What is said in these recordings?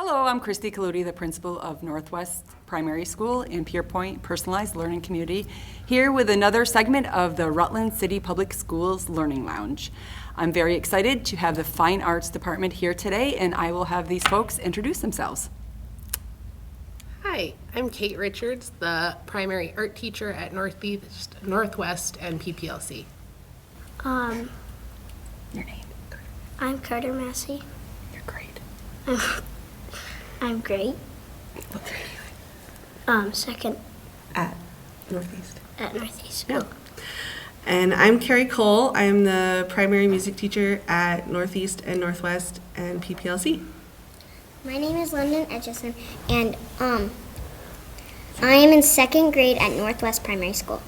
Hello, I'm Christy Coloutti, the principal of Northwest Primary School in Pierpoint Personalized Learning Community, here with another segment of the Rutland City Public Schools Learning Lounge. I'm very excited to have the Fine Arts Department here today, and I will have these folks introduce themselves. Hi, I'm Kate Richards, the primary art teacher at Northwest and PPLC. Your name? I'm Carter Massey. You're great. I'm great. What grade are you Second At Northeast. at Northeast School. And I'm Carrie Cole. I'm the primary music teacher at Northeast and Northwest and PPLC. My name is London Etchison, and I am in second grade at Northwest Primary School.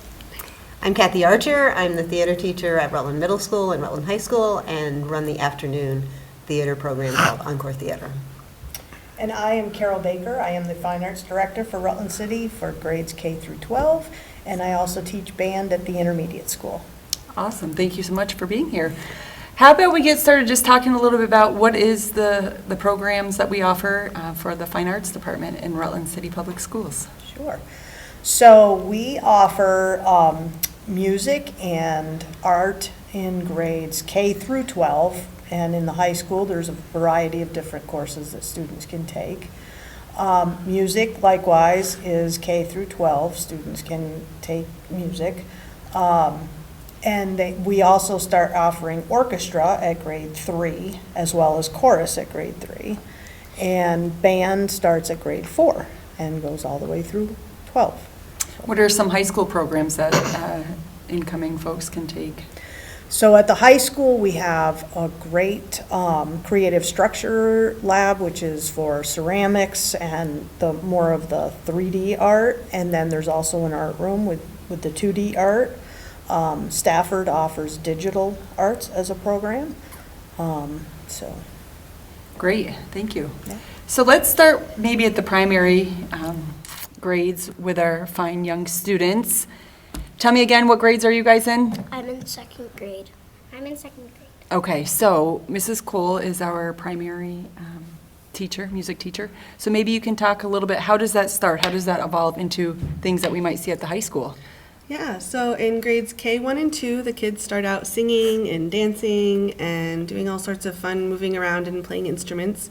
I'm Kathy Archer. I'm the theater teacher at Rutland Middle School and Rutland High School and run the afternoon theater program called Encore Theater. And I am Carol Baker. I am the Fine Arts Director for Rutland City for grades K through 12, and I also teach band at the intermediate school. Awesome. Thank you so much for being here. How about we get started just talking a little bit about what is the programs that we offer for the Fine Arts Department in Rutland City Public Schools? Sure. So we offer music and art in grades K through 12, and in the high school there's a variety of different courses that students can take. Music, likewise, is K through 12. Students can take music. And we also start offering orchestra at grade 3, as well as chorus at grade 3. And band starts at grade 4 and goes all the way through 12. What are some high school programs that incoming folks can take? So at the high school, we have a great creative structure lab, which is for ceramics and more of the 3D art. And then there's also an art room with the 2D art. Stafford offers digital arts as a program. Great, thank you. Yeah. So let's start maybe at the primary grades with our fine young students. Tell me again, what grades are you guys in? I'm in second grade. I'm in second grade. Okay, so Mrs. Cole is our primary teacher, music teacher. So maybe you can talk a little bit, how does that start? How does that evolve into things that we might see at the high school? Yeah, so in grades K1 and 2, the kids start out singing and dancing and doing all sorts of fun moving around and playing instruments.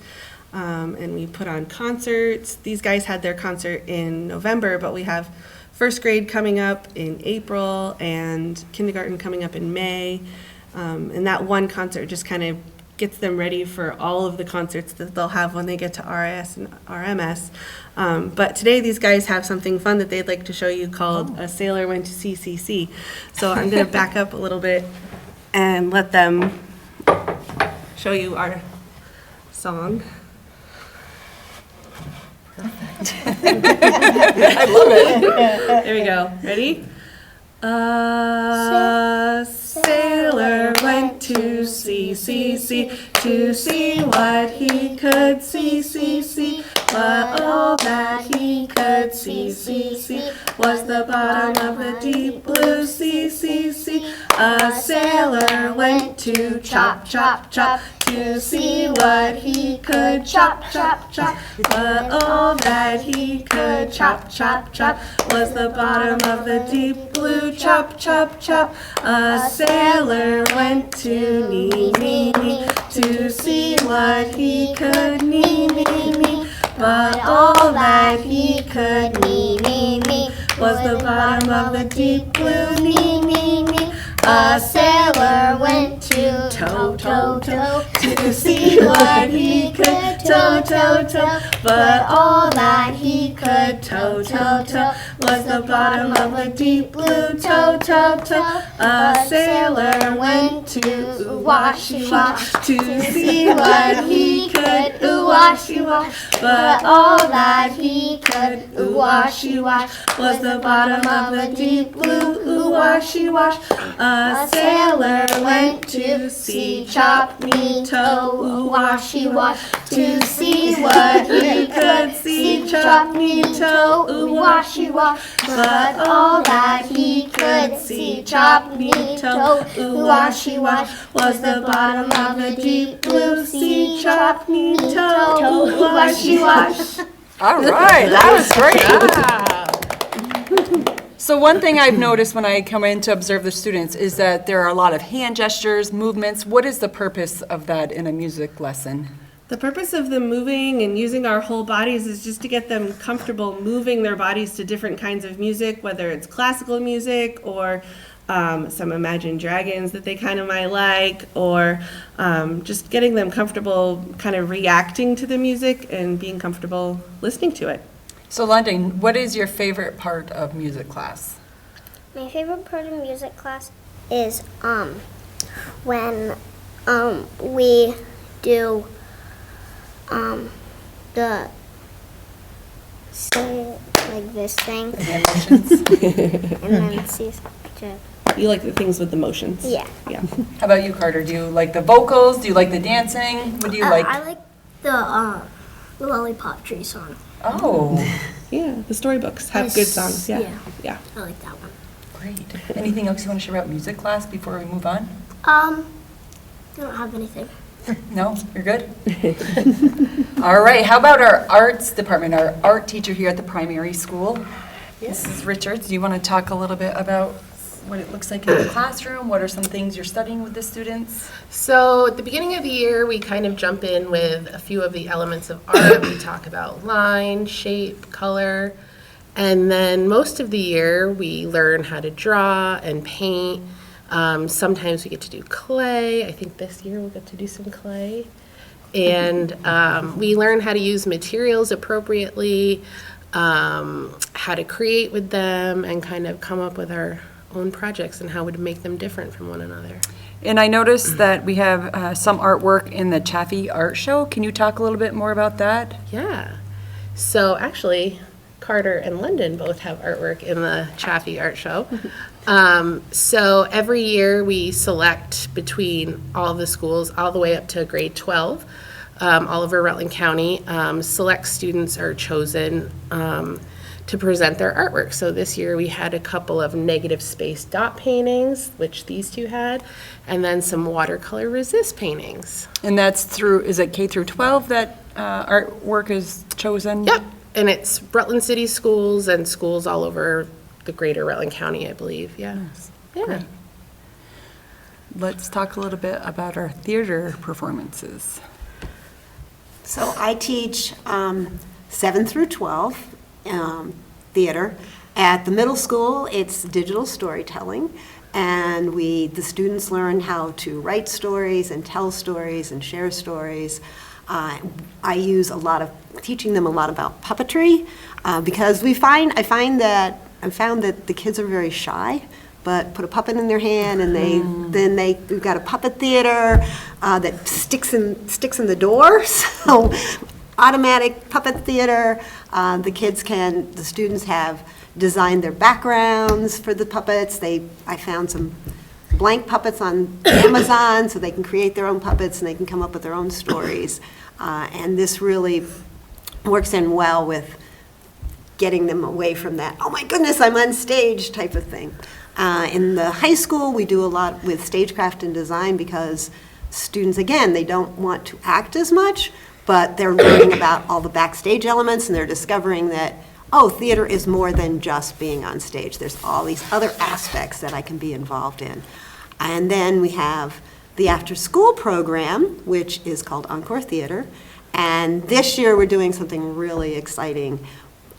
And we put on concerts. These guys had their concert in November, but we have first grade coming up in April and kindergarten coming up in May. And that one concert just kind of gets them ready for all of the concerts that they'll have when they get to RIS and RMS. But today these guys have something fun that they'd like to show you called A Sailor Went to CCC. So I'm going to back up a little bit and let them show you our song. I love it. There we go. Ready? A sailor went to CCC to see what he could see. But all that he could see was the bottom of the deep blue sea. A sailor went to chop to see what he could chop. But all that he could chop was the bottom of the deep blue chop. A sailor went to nee to see what he could nee. But all that he could nee was the bottom of the deep blue nee. A sailor went to toe to see what he could toe. But all that he could toe was the bottom of a deep blue toe. A sailor went to washy wash to see what he could washy wash. But all that he could washy wash was the bottom of a deep blue washy wash. A sailor went to see chop me toe washy wash to see what he could see chop chop-neato, ooh-washy-wash. But all that he could see, chop-neato, ooh-washy-wash, was the bottom of the deep blue sea. Chop-neato, ooh-washy-wash. All right, that was great. So one thing I've noticed when I come in to observe the students is that there are a lot of hand gestures, movements. What is the purpose of that in a music lesson? The purpose of them moving and using our whole bodies is just to get them comfortable moving their bodies to different kinds of music, whether it's classical music or some Imagine Dragons that they kind of might like, or just getting them comfortable kind of reacting to the music and being comfortable listening to it. So London, what is your favorite part of music class? My favorite part of music class is when we do the say like this thing and then see to You like the things with emotions. yeah. Yeah. How about you, Carter? Do you like the vocals? Do you like the dancing? What do you like? I like the Lollipop Tree song. Oh, Yeah, the storybooks have good songs. Yeah. Yeah. I like that one. great. Anything else you want to share about music class before we move on? I don't have anything. No, you're good? All right, how about our arts department, our art teacher here at the primary school? Mrs. Richards, do you want to talk a little bit about what it looks like in the classroom? What are some things you're studying with the students? So at the beginning of the year, we kind of jump in with a few of the elements of art. We talk about line, shape, color, and then most of the year we learn how to draw and paint. Sometimes we get to do clay. I think this year we'll get to do some clay. And we learn how to use materials appropriately, how to create with them, and kind of come up with our own projects and how we would make them different from one another. And I noticed that we have some artwork in the Chaffee Art Show. Can you talk a little bit more about that? Yeah. So actually, Carter and London both have artwork in the Chaffee Art Show. So every year we select between all of the schools, all the way up to grade 12, all over Rutland County. Select students are chosen to present their artwork. So this year we had a couple of negative space dot paintings, which these two had, and then some watercolor resist paintings. And that's through, is it K through 12 that artwork is chosen? Yep, and it's Rutland City Schools and schools all over the greater Rutland County, I believe, yeah. Yeah. Great. Let's talk a little bit about our theater performances. So I teach 7 through 12 theater. At the middle school, it's digital storytelling, and the students learn how to write stories and tell stories and share stories. I use teaching them a lot about puppetry, because I found that the kids are very shy, but put a puppet in their hand and we've got a puppet theater that sticks in the door. So automatic puppet theater. The students have designed their backgrounds for the puppets. I found some blank puppets on Amazon so they can create their own puppets and they can come up with their own stories. And this really works in well with getting them away from that, oh my goodness, I'm on stage type of thing. In the high school, we do a lot with stagecraft and design because students, again, they don't want to act as much, but they're learning about all the backstage elements and they're discovering that, oh, theater is more than just being on stage. There's all these other aspects that I can be involved in. And then we have the after-school program, which is called Encore Theater. And this year we're doing something really exciting.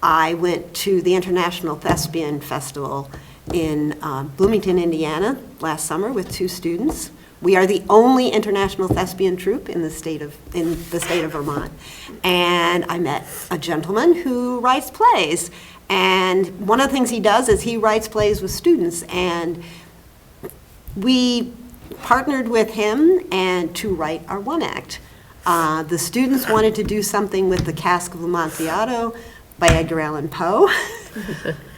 I went to the International Thespian Festival in Bloomington, Indiana last summer with 2 students. We are the only international thespian troupe in the state of Vermont. And I met a gentleman who writes plays. And one of the things he does is he writes plays with students. And we partnered with him to write our one act. The students wanted to do something with The Cask of Amontillado by Edgar Allan Poe,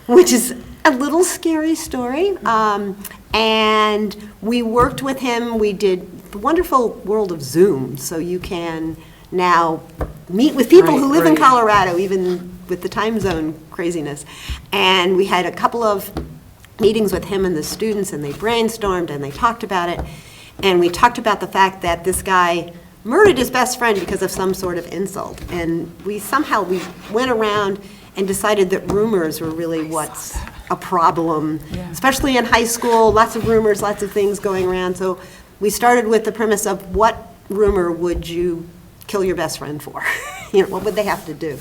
which is a little scary story. And we worked with him. We did the wonderful world of Zoom, so you can now meet with people who live in Colorado, even with the time zone craziness. And we had a couple of meetings with him and the students, and they brainstormed and they talked about it. And we talked about the fact that this guy murdered his best friend because of some sort of insult. And we went around and decided that rumors were really what's a problem, especially in high school, lots of rumors, lots of things going around. So we started with the premise of what rumor would you kill your best friend for? What would they have to do?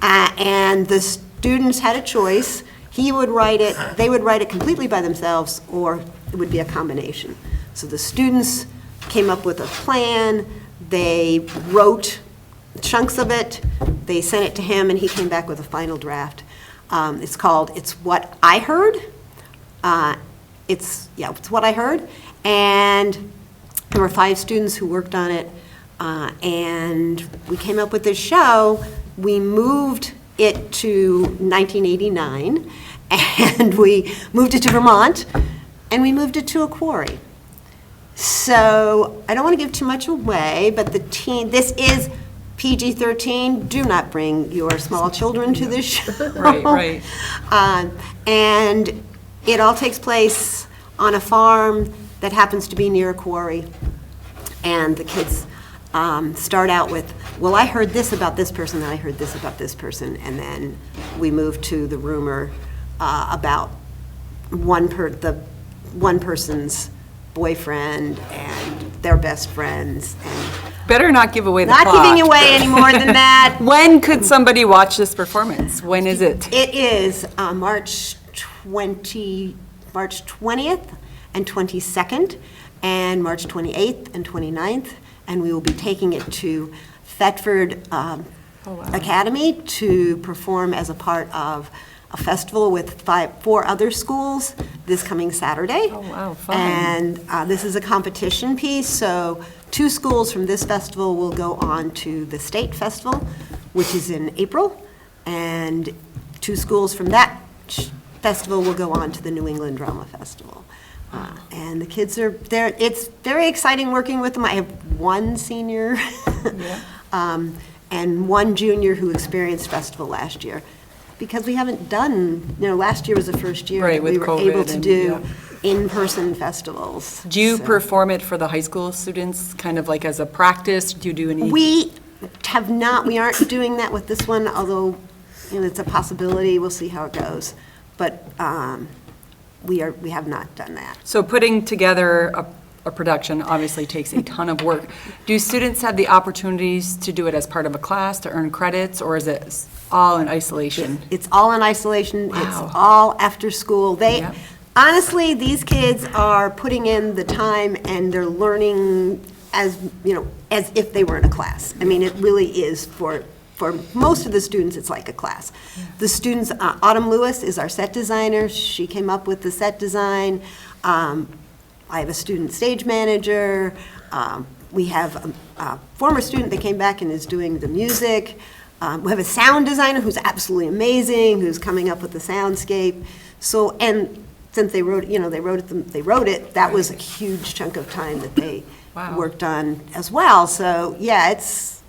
And the students had a choice. He would write it, they would write it completely by themselves, or it would be a combination. So the students came up with a plan, they wrote chunks of it, they sent it to him, and he came back with a final draft. It's called It's What I Heard. It's What I Heard. And there were 5 students who worked on it, and we came up with this show. We moved it to 1989, and we moved it to Vermont, and we moved it to a quarry. So I don't want to give too much away, but this is PG-13. Do not bring your small children to this show. Right. And it all takes place on a farm that happens to be near a quarry. And the kids start out with, well, I heard this about this person, and I heard this about this person, and then we move to the rumor about one person's boyfriend and their best friends. And Better not give away the not plot. giving away any more than that. When could somebody watch this performance? When is it? It is March 20th and 22nd, and March 28th and 29th, and we will be taking it to Thetford Academy to perform as a part of a festival with 4 other schools this coming Saturday. Oh, wow, fun. And this is a competition piece, so 2 schools from this festival will go on to the state festival, which is in April, and 2 schools from that festival will go on to the New England Drama Festival. And the kids are there. It's very exciting working with them. I have 1 senior and 1 junior who experienced festival last year. Because we haven't done, last year was the first year that we were able to do in-person festivals. Do you perform it for the high school students, kind of like as a practice? Do you do any? We have not, we aren't doing that with this one, although it's a possibility. We'll see how it goes. But we have not done that. So putting together a production obviously takes a ton of work. Do students have the opportunities to do it as part of a class to earn credits, or is it all in isolation? It's all in isolation. Wow. It's all after school. Honestly, these kids are putting in the time and they're learning as if they were in a class. I mean, it really is for most of the students, it's like a class. The students, Autumn Lewis is our set designer. She came up with the set design. I have a student stage manager. We have a former student that came back and is doing the music. We have a sound designer who's absolutely amazing, who's coming up with the soundscape. So, and since they wrote it, that was a huge chunk of time that they worked on as well. So, yeah, it's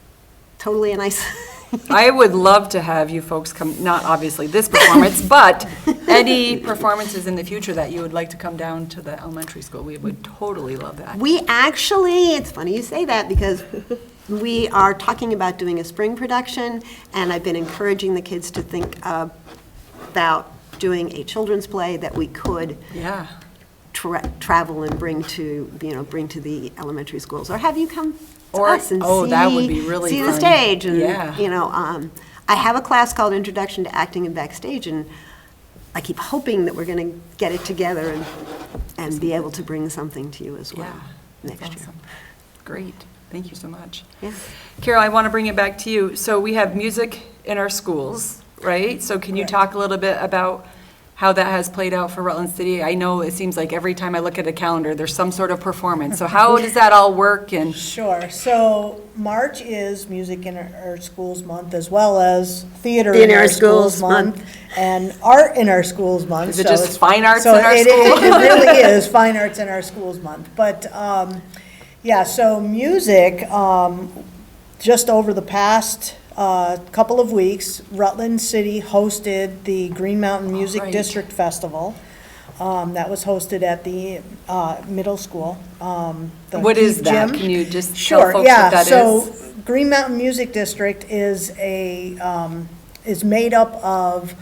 totally a nice. I would love to have you folks come, not obviously this performance, but any performances in the future that you would like to come down to the elementary school. We would totally love that. We actually, it's funny you say that, because we are talking about doing a spring production, and I've been encouraging the kids to think about doing a children's play that we could travel and bring to the elementary schools, or have you come to us and that would be really see fun. the stage. And I have a class called Introduction to Acting and Backstage, and I keep hoping that we're going to get it together and be able to bring something to you as well next year. Great. Thank you so much. Yeah. Carol, I want to bring it back to you. So we have music in our schools, right? So can you talk a little bit about how that has played out for Rutland City? I know it seems like every time I look at a calendar, there's some sort of performance. So how does that all work? And Sure. So March is Music in Our Schools Month, as well as Theater in Our Schools Month and Art in Our Schools Month. Is it just Fine Arts so in our it, school? It really is Fine Arts in Our Schools Month. But so music, just over the past couple of weeks, Rutland City hosted the Green Mountain Music right. District Festival. That was hosted at the middle school. What is that? Gym. Can you just tell Sure, folks yeah. what that is? So Green Mountain Music District is is made up of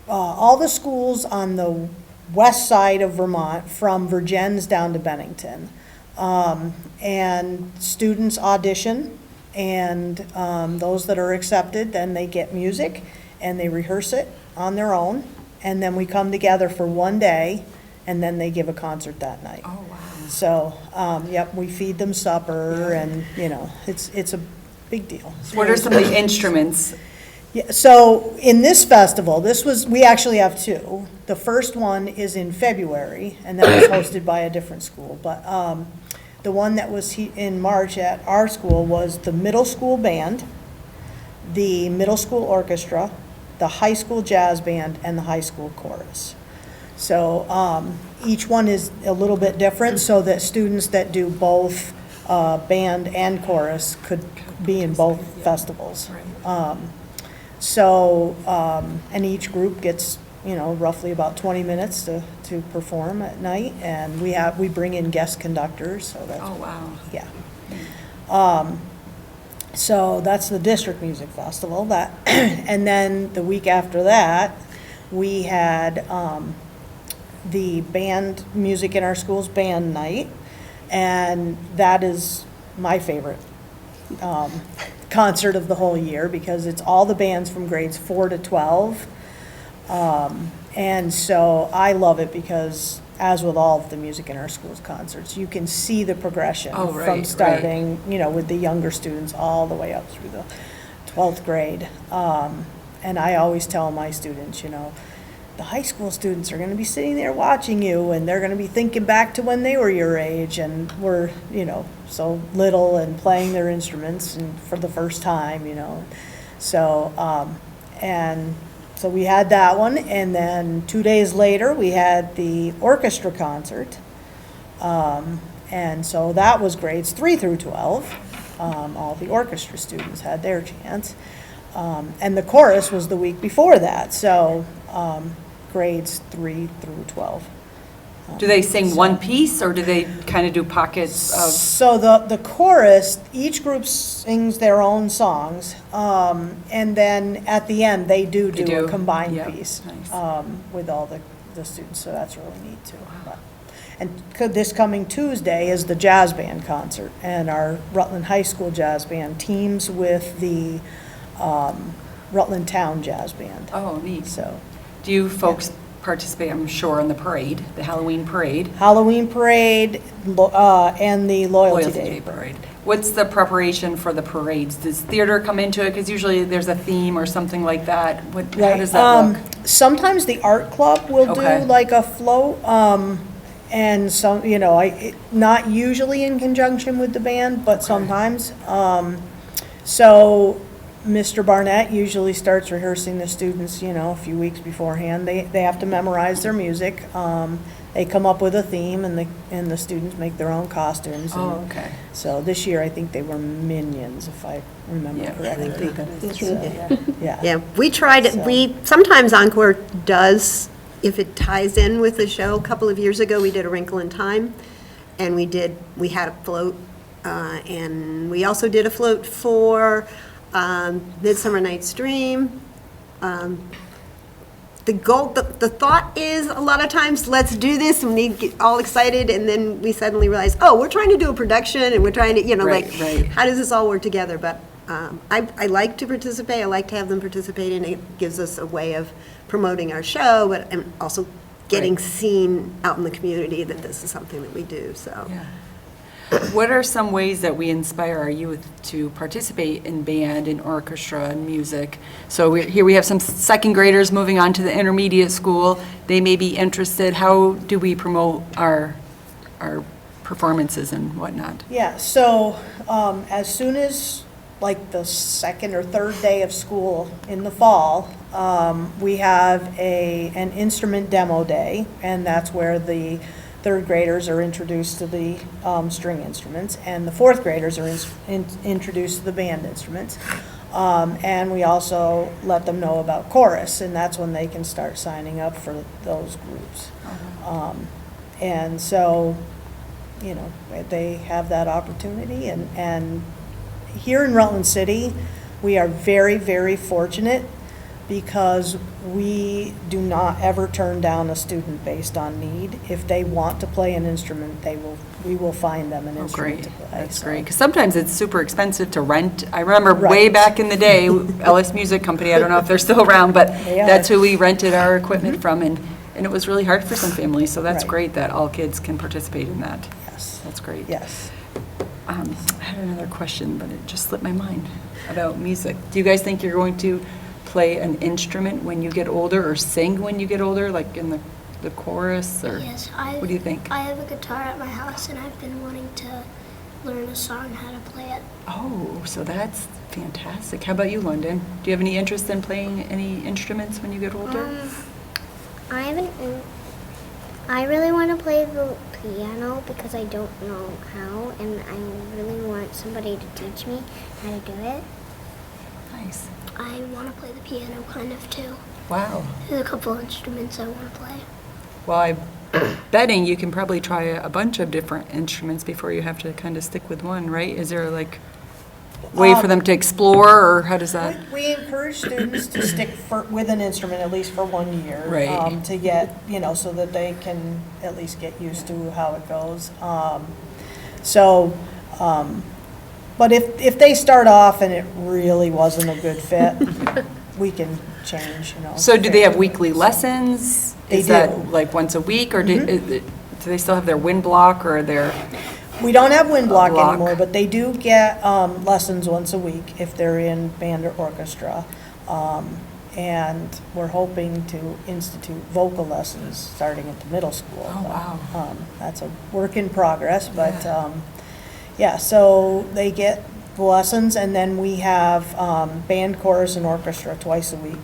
all the schools on the west side of Vermont, from Vergennes down to Bennington. And students audition, and those that are accepted, then they get music, and they rehearse it on their own, and then we come together for one day, and then they give a concert that night. Oh, wow. So, yep, we feed them supper, and, you know, it's a big deal. What are some of the instruments? Yeah, so in this festival, we actually have two. The first one is in February, and that was hosted by a different school. But the one that was in March at our school was the middle school band, the middle school orchestra, the high school jazz band, and the high school chorus. So each one is a little bit different, so that students that do both band and chorus could be in both festivals. And each group gets, you know, roughly about 20 minutes to perform at night, and we bring in guest conductors, so that's. Oh, wow. Yeah. So that's the District Music Festival, and then the week after that, we had the band music in our school's band night, and that is my favorite concert of the whole year, because it's all the bands from grades 4 to 12. And so I love it because, as with all of the music in our schools concerts, you can see the progression Oh, right, from right. starting, you know, with the younger students all the way up through the 12th grade. And I always tell my students, you know, the high school students are going to be sitting there watching you, and they're going to be thinking back to when they were your age and were, you know, so little and playing their instruments and for the first time, you know. So, so we had that one, and then 2 days later, we had the orchestra concert. And so that was grades 3 through 12. All the orchestra students had their chance. And the chorus was the week before that, so grades 3 through 12. Do they sing one piece, or do they kind of do pockets of? So the chorus, each group sings their own songs, and then at the end, they do a combined Yep. piece Nice. with all the students, so that's really neat too. But- And this coming Tuesday is the jazz band concert, and our Rutland High School Jazz Band teams with the Rutland Town Jazz Band. Oh, neat. So Do you folks participate, I'm sure, in the parade, the Halloween parade? Halloween parade and the Loyalty Day Parade. What's the preparation for the parades? Does theater come into it? Because usually there's a theme or something like that. How Right. does that look? Sometimes the art club will Okay. do like a float, and some, you know, not usually in conjunction with the band, but sometimes. So Mr. Barnett usually starts rehearsing the students, you know, a few weeks beforehand. They have to memorize their music. They come up with a theme, and the students make their own costumes. and Oh, okay. So this year, I think they were Minions, if I remember Yeah. correctly. So, Yeah. Yeah, we tried, sometimes Encore does, if it ties in with the show. A couple of years ago, we did A Wrinkle in Time, and we had a float, and we also did a float for Midsummer Night's Dream. The goal, the thought is, a lot of times, let's do this, and we get all excited, and then we suddenly realize, oh, we're trying to do a production, and we're trying to, you know, Right, like, right. how does this all work together? But I like to participate, I like to have them participate, and it gives us a way of promoting our show, but and also getting Right. seen out in the community that this is something that we do, so. Yeah. What are some ways that we inspire our youth to participate in band and orchestra and music? So here we have some second graders moving on to the intermediate school. They may be interested. How do we promote our performances and whatnot? Yeah, so as soon as, like, the second or third day of school in the fall, we have an instrument demo day, and that's where the third graders are introduced to the string instruments, and the fourth graders are introduced to the band instruments. And we also let them know about chorus, and that's when they can start signing up for those groups. And so, you know, they have that opportunity. And here in Rutland City, we are very, very fortunate because we do not ever turn down a student based on need. If they want to play an instrument, we will find them an instrument to play. That's So- great, because sometimes it's super expensive to rent. I remember way Right. back in the day, LS Music Company, I don't know if they're still around, but They are. that's who we rented our equipment from, and it was really hard for some families, so that's Right. great that all kids can participate in that. Yes, That's great. yes. I had another question, but it just slipped my mind about music. Do you guys think you're going to play an instrument when you get older, or sing when you get older, like in the chorus, or? Yes, What do you think? I have a guitar at my house, and I've been wanting to learn a song, how to play it. Oh, so that's fantastic. How about you, London? Do you have any interest in playing any instruments when you get older? I haven't. I really want to play the piano because I don't know how, and I really want somebody to teach me how to do it. Nice. I want to play the piano kind of too. Wow. There's a couple instruments I want to play. Well, I'm betting you can probably try a bunch of different instruments before you have to kind of stick with one, right? Is there like way for them to explore, or how does that? We encourage students to stick with an instrument at least for 1 year. Right. To get, you know, so that they can at least get used to how it goes. But if they start off and it really wasn't a good fit, we can change, you know. So do they have weekly lessons? They Is that do. Mm-hmm. like once a week, or do they still have their wind block, or their? We don't have wind block Block. anymore, but they do get lessons once a week if they're in band or orchestra. And we're hoping to institute vocal lessons starting at the middle school. Oh, wow. That's a work in progress, but, yeah, so they get the lessons, and then we have band, chorus, and orchestra twice a week.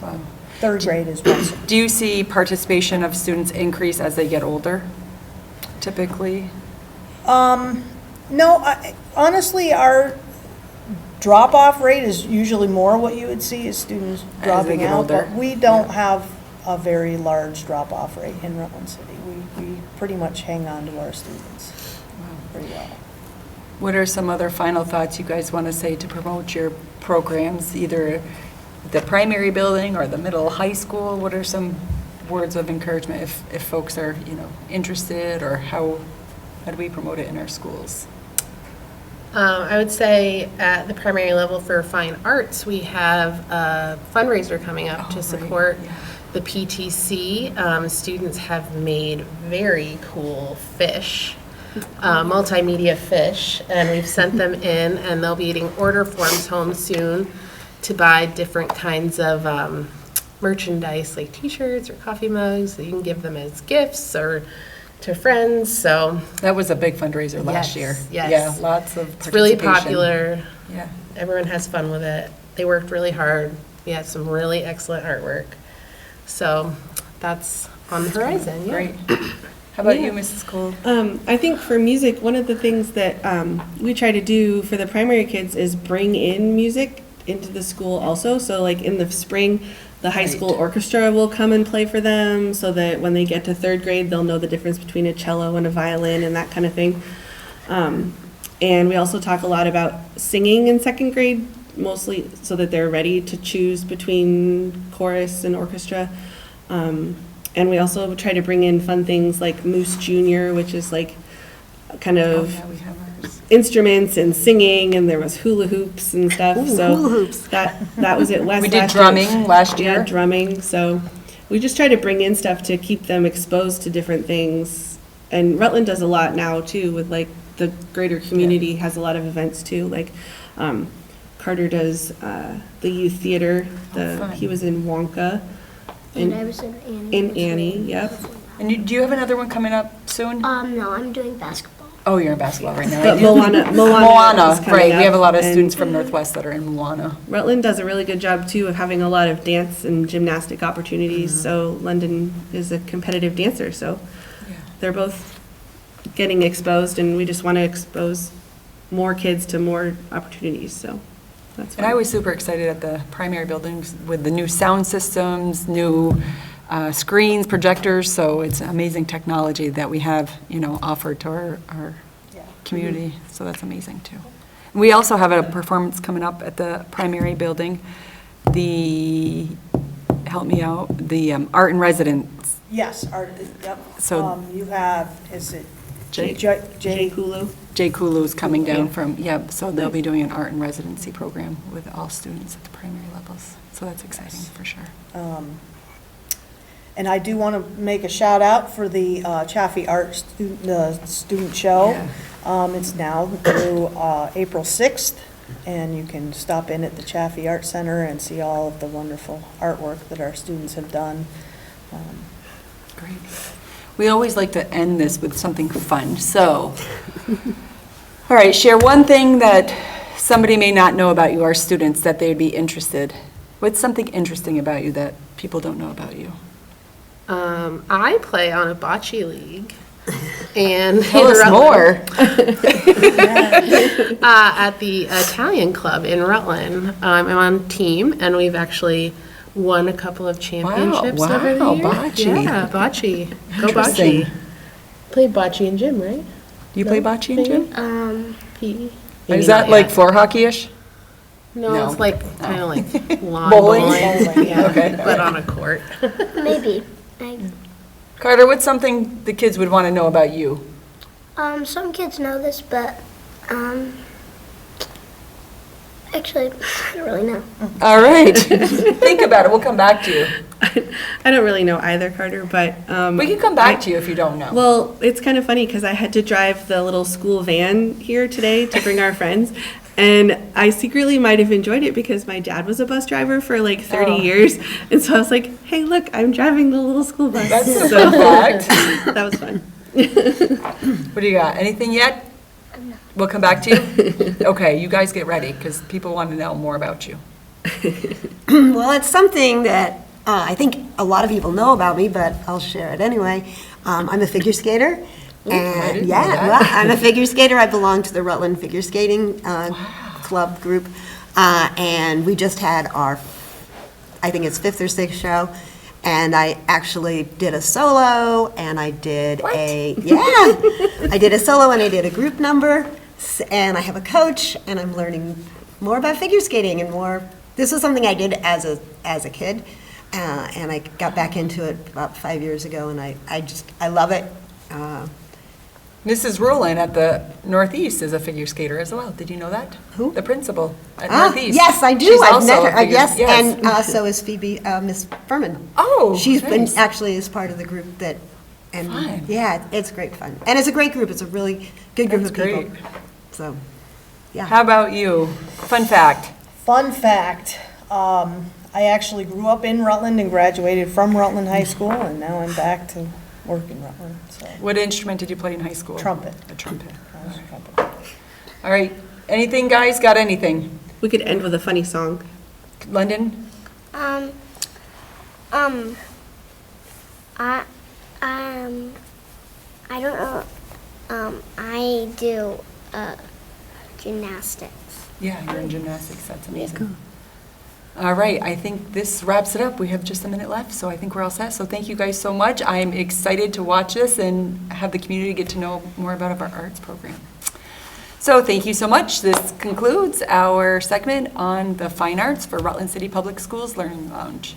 Wow. Third grade is once a week. Do you see participation of students increase as they get older, typically? No, honestly, our drop-off rate is usually more what you would see as students they dropping get out. older. But we don't have a very large drop-off rate in Rutland City. We pretty much hang on to our students pretty well. What are some other final thoughts you guys want to say to promote your programs, either the primary building or the middle high school? What are some words of encouragement if folks are, interested, or how do we promote it in our schools? I would say at the primary level for fine arts, we have a fundraiser coming up to right, support yeah. the PTC. Students have made very cool fish, multimedia fish, and we've sent them in, and they'll be getting order forms home soon to buy different kinds of merchandise, like t-shirts or coffee mugs that you can give them as gifts or to friends. So That was a big fundraiser last Yes, year. yes. Yeah, lots of it's really participation. popular. Yeah. Everyone has fun with it. They worked really hard. We had some really excellent artwork. So that's on the horizon. Yeah. Great. How about you, Mrs. Cole? I think for music, one of the things that we try to do for the primary kids is bring in music into the school also. So like in the spring, the high school orchestra will come and play for them so that when they get to third grade, they'll know the difference between a cello and a violin and that kind of thing. And we also talk a lot about singing in second grade, mostly so that they're ready to choose between chorus and orchestra. And we also try to bring in fun things like Moose Junior, which is like kind of Yeah, we have ours. instruments and singing, and there was hula hoops and stuff. So hula hoops. that was it. West We did last year. drumming last year. Yeah, drumming. So we just try to bring in stuff to keep them exposed to different things. And Rutland does a lot now too, with like the greater community has a lot of events too. Like Carter does the youth theater. fun. He was in Wonka. And I was in Annie. In Annie, yep. And do you have another one coming up soon? No, I'm doing basketball. Oh, you're in basketball right now. But Moana is Moana, coming right. We have a up, lot of and students from Northwest that are in Moana. Rutland does a really good job too of having a lot of dance and gymnastic opportunities. So London is a competitive dancer, so they're both getting exposed, and we just want to expose more kids to more opportunities. So That's And I fun. was super excited at the primary buildings with the new sound systems, new screens, projectors, so it's amazing technology that we have, offered to our community, so that's amazing too. We also have a performance coming up at the primary building, help me out, the Art in Residence. Yes, yep. So- You have, is it Jay- Jay Hulu. Jay Kulu's coming down from, so they'll be doing an art and residency program with all students at the primary levels. So that's exciting for sure. And I do want to make a shout out for the Chaffee Art student show. It's now through April 6th, and you can stop in at the Chaffee Art Center and see all of the wonderful artwork that our students have done. Great. We always like to end this with something fun, so. All right, share one thing that somebody may not know about you, our students, that they'd be interested. What's something interesting about you that people don't know about you? I play on a bocce league. And Tell us more. At the Italian club in Rutland. I'm on team, and we've actually won a couple of championships Wow, over the years. bocce. Yeah, bocce. Go Interesting. bocce. Played bocce in gym, right? You play bocce in gym? PE. Is that like floor hockey-ish? No, No. it's like kind of like lawn Bowling? bowling. Yeah, Okay. but on a court. Maybe. Carter, what's something the kids would want to know about you? Some kids know this, but actually, I don't really know. All right. Think about it. We'll come back to you. I don't really know either, Carter, but. We can come back to you if you don't know. Well, it's kind of funny because I had to drive the little school van here today to bring our friends. And I secretly might have enjoyed it because my dad was a bus driver for like 30 years. And so I was like, hey, look, I'm driving the little school bus. That's a So fun fact. that was fun. What do you got? Anything yet? We'll come back to you? Okay, you guys get ready because people want to know more about you. Well, it's something that I think a lot of people know about me, but I'll share it anyway. I'm a figure skater. I And didn't know that. well, I'm a figure skater. I belong to the Rutland Figure Skating Club group. And we just had our, I think it's 5th or 6th show. And I actually did a solo, and I did I did a solo and I did a group number, and I have a coach, and I'm learning more about figure skating and more. This was something I did as a kid, and I got back into it about 5 years ago, and I love it. Mrs. Rowland at the Northeast is a figure skater as well. Did you know that? Who? The principal at Northeast. Yes, I do. She's I've also met a her. figure- Yes, and so is Phoebe, Miss Furman. Oh, She's been nice. actually as part of the group that, and Fun. yeah, it's great fun. And it's a great group. It's a really good group That's of people. great. So, yeah. How about you? Fun fact. Fun fact, I actually grew up in Rutland and graduated from Rutland High School, and now I'm back to work in Rutland, so. What instrument did you play in high school? Trumpet. A trumpet. I was a trumpet. All right. Anything, guys? Got anything? We could end with a funny song. London? I don't know. I do gymnastics. Yeah, you're in gymnastics. That's amazing. All right, I think this wraps it up. We have just a minute left, so I think we're all set. So thank you guys so much. I'm excited to watch this and have the community get to know more about our arts program. So thank you so much. This concludes our segment on the fine arts for Rutland City Public Schools Learning Lounge.